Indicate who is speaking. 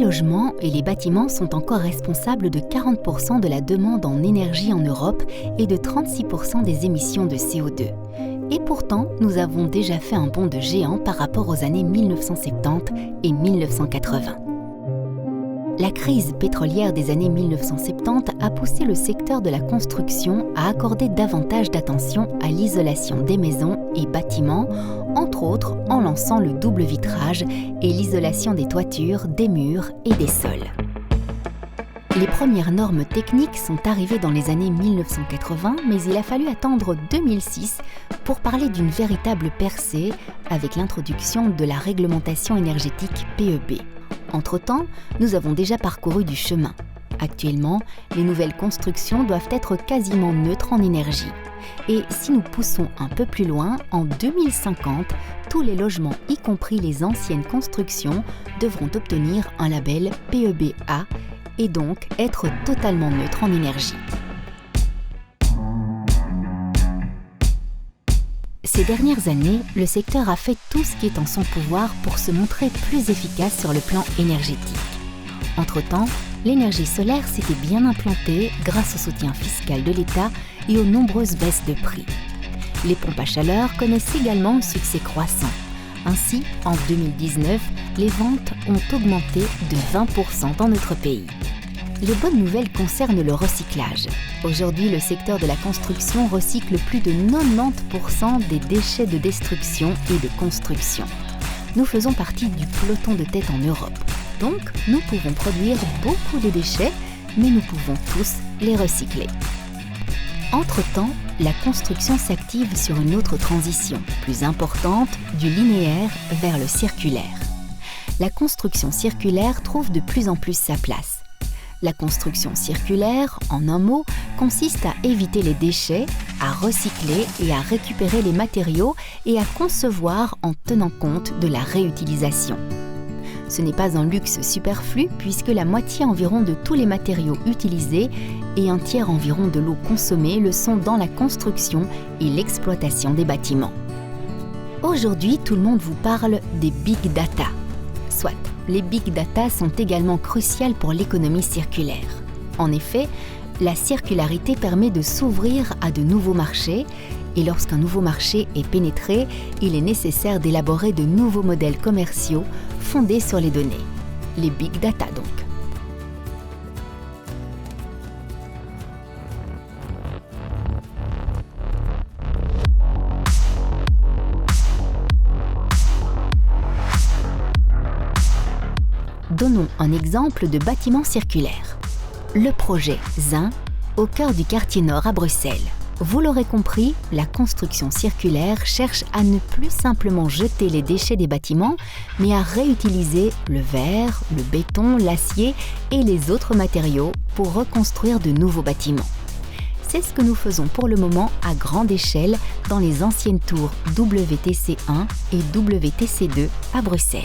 Speaker 1: logements et les bâtiments sont encore responsables de 40% de la demande en énergie en Europe et de 36% des émissions de CO2. Et pourtant, nous avons déjà fait un bond de géant par rapport aux années 1970 et 1980. La crise pétrolière des années 1970 a poussé le secteur de la construction à accorder davantage d'attention à l'isolation des maisons et bâtiments, entre autres en lançant le double vitrage et l'isolation des toitures, des murs et des sols. Les premières normes techniques sont arrivées dans les années 1980, mais il a fallu attendre 2006 pour parler d'une véritable percée avec l'introduction de la réglementation énergétique PEB. Entre-temps, nous avons déjà parcouru du chemin. Actuellement, les nouvelles constructions doivent être quasiment neutres en énergie. Et si nous poussons un peu plus loin, en 2050, tous les logements, y compris les anciennes constructions, devront obtenir un label PEB-A et donc être totalement neutres en énergie. Ces dernières années, le secteur a fait tout ce qui est en son pouvoir pour se montrer plus efficace sur le plan énergétique. Entre-temps, l'énergie solaire s'était bien implantée grâce au soutien fiscal de l'État et aux nombreuses baisses de prix. Les pompes à chaleur connaissent également un succès croissant. Ainsi, en 2019, les ventes ont augmenté de 20% dans notre pays. Les bonnes nouvelles concernent le recyclage. Aujourd'hui, le secteur de la construction recycle plus de 90% des déchets de destruction et de construction. Nous faisons partie du peloton de tête en Europe. Donc, nous pouvons produire beaucoup de déchets, mais nous pouvons tous les recycler. Entre-temps, la construction s'active sur une autre transition, plus importante, du linéaire vers le circulaire. La construction circulaire trouve de plus en plus sa place. La construction circulaire, en un mot, consiste à éviter les déchets, à recycler et à récupérer les matériaux et à concevoir en tenant compte de la réutilisation. Ce n'est pas un luxe superflu puisque la moitié environ de tous les matériaux utilisés et un tiers environ de l'eau consommée le sont dans la construction et l'exploitation des bâtiments. Aujourd'hui, tout le monde vous parle des big data. Soit, les big data sont également cruciales pour l'économie circulaire. En effet, la circularité permet de s'ouvrir à de nouveaux marchés et lorsqu'un nouveau marché est pénétré, il est nécessaire d'élaborer de nouveaux modèles commerciaux fondés sur les données. Les big data donc. Donnons un exemple de bâtiment circulaire. Le projet ZIN, au cœur du quartier nord à Bruxelles. Vous l'aurez compris, la construction circulaire cherche à ne plus simplement jeter les déchets des bâtiments, mais à réutiliser le verre, le béton, l'acier et les autres matériaux pour reconstruire de nouveaux bâtiments. C'est ce que nous faisons pour le moment à grande échelle dans les anciennes tours WTC1 et WTC2 à Bruxelles.